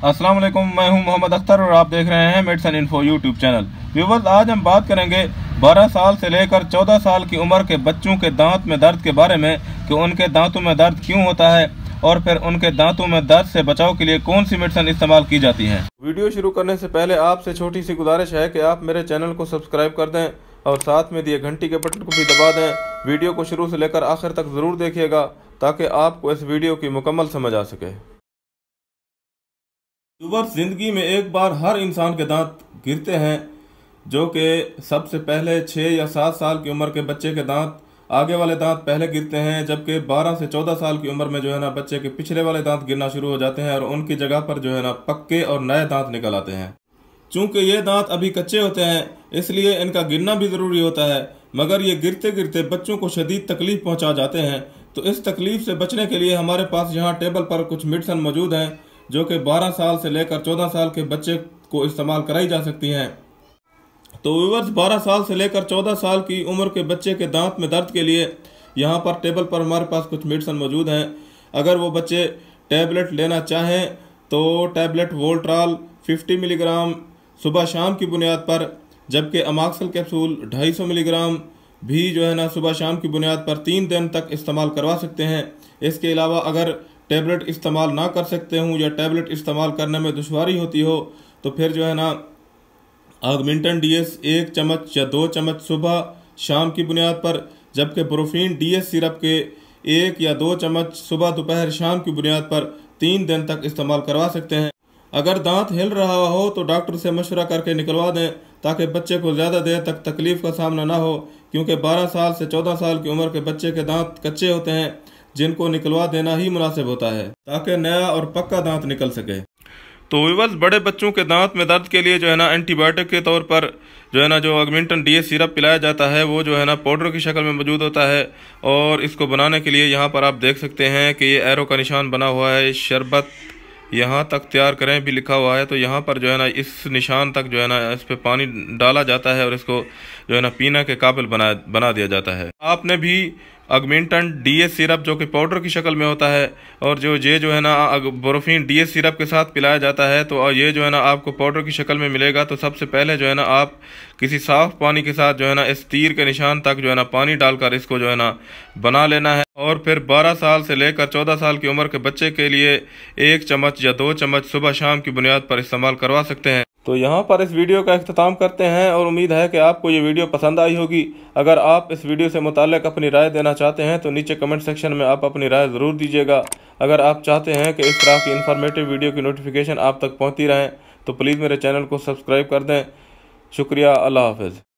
अस्सलाम वालेकुम, मैं हूं मोहम्मद अख्तर और आप देख रहे हैं medicine info YouTube channel. Viewers, आज हम बात करेंगे 12 साल से लेकर 14 साल की उम्र के बच्चों के दांत में दर्द के बारे में कि उनके दांतों में दर्द क्यों होता है और फिर उनके दांतों में दर्द से बचाव के लिए कौन सी मेडिसिन इस्तेमाल की जाती है। वीडियो शुरू करने से पहले आपसे छोटी सी गुजारिश है कि आप मेरे चैनल को सब्सक्राइब कर दें और साथ में दिए घंटी के बटन को भी दबा दें। वीडियो को शुरू से लेकर आखिर तक ज़रूर देखिएगा ताकि आपको इस वीडियो की मुकम्मल समझ आ सके। व्यूअर्स, ज़िंदगी में एक बार हर इंसान के दांत गिरते हैं, जो कि सबसे पहले 6 या 7 साल की उम्र के बच्चे के दांत, आगे वाले दांत पहले गिरते हैं, जबकि 12 से 14 साल की उम्र में जो है ना बच्चे के पिछले वाले दांत गिरना शुरू हो जाते हैं और उनकी जगह पर जो है ना पक्के और नए दांत निकल आते हैं। चूँकि ये दांत अभी कच्चे होते हैं इसलिए इनका गिरना भी ज़रूरी होता है, मगर ये गिरते गिरते बच्चों को शदीद तकलीफ पहुँचा जाते हैं। तो इस तकलीफ से बचने के लिए हमारे पास यहाँ टेबल पर कुछ मेडिसिन मौजूद हैं जो कि 12 साल से लेकर 14 साल के बच्चे को इस्तेमाल कराई जा सकती हैं। तो व्यूअर्स, 12 साल से लेकर 14 साल की उम्र के बच्चे के दांत में दर्द के लिए यहाँ पर टेबल पर हमारे पास कुछ मेडिसिन मौजूद हैं। अगर वो बच्चे टैबलेट लेना चाहें तो टैबलेट वोल्ट्रॉल 50 मिलीग्राम सुबह शाम की बुनियाद पर, जबकि अमॉक्सिल कैप्सूल 250 मिलीग्राम भी जो है ना सुबह शाम की बुनियाद पर 3 दिन तक इस्तेमाल करवा सकते हैं। इसके अलावा अगर टैबलेट इस्तेमाल ना कर सकते हूँ या टैबलेट इस्तेमाल करने में दुश्वारी होती हो तो फिर जो है ना ऑगमेंटन डीएस 1 चम्मच या 2 चम्मच सुबह शाम की बुनियाद पर, जबकि ब्रोफीन डीएस सिरप के 1 या 2 चम्मच सुबह दोपहर शाम की बुनियाद पर 3 दिन तक इस्तेमाल करवा सकते हैं। अगर दांत हिल रहा हो तो डॉक्टर से मशवरा करके निकलवा दें ताकि बच्चे को ज़्यादा देर तक तकलीफ़ का सामना ना हो, क्योंकि 12 साल से 14 साल की उम्र के बच्चे के दांत कच्चे होते हैं जिनको निकलवा देना ही मुनासिब होता है ताकि नया और पक्का दांत निकल सके। तो व्यूअर्स, बड़े बच्चों के दांत में दर्द के लिए जो है ना एंटीबायोटिक के तौर पर जो है ना जो ऑगमेंटन डीएस सिरप पिलाया जाता है वो जो है ना पाउडर की शक्ल में मौजूद होता है। और इसको बनाने के लिए यहाँ पर आप देख सकते हैं कि ये एरो का निशान बना हुआ है। शरबत यहाँ तक तैयार करें भी लिखा हुआ है, तो यहाँ पर जो है ना इस निशान तक जो है ना इस पे पानी डाला जाता है और इसको जो है ना पीने के काबिल बना दिया जाता है। आपने भी ऑगमेंटन डीएस सिरप जो कि पाउडर की शक्ल में होता है और ये जो है ना ब्रोफीन डीएस सिरप के साथ पिलाया जाता है, तो ये जो है ना आपको पाउडर की शक्ल में मिलेगा। तो सबसे पहले जो है ना आप किसी साफ पानी के साथ जो है ना इस तीर के निशान तक जो है ना पानी डालकर इसको जो है ना बना लेना है और फिर 12 साल से लेकर 14 साल की उम्र के बच्चे के लिए 1 चम्मच या 2 चम्मच सुबह शाम की बुनियाद पर इस्तेमाल करवा सकते हैं। तो यहाँ पर इस वीडियो का इख्तिताम करते हैं और उम्मीद है कि आपको ये वीडियो पसंद आई होगी। अगर आप इस वीडियो से मुताल्लिक़ अपनी राय देना चाहते हैं तो नीचे कमेंट सेक्शन में आप अपनी राय ज़रूर दीजिएगा। अगर आप चाहते हैं कि इस तरह की इन्फॉर्मेटिव वीडियो की नोटिफिकेशन आप तक पहुँचती रहें तो प्लीज़ मेरे चैनल को सब्सक्राइब कर दें। शुक्रिया। अल्लाह हाफ़िज़।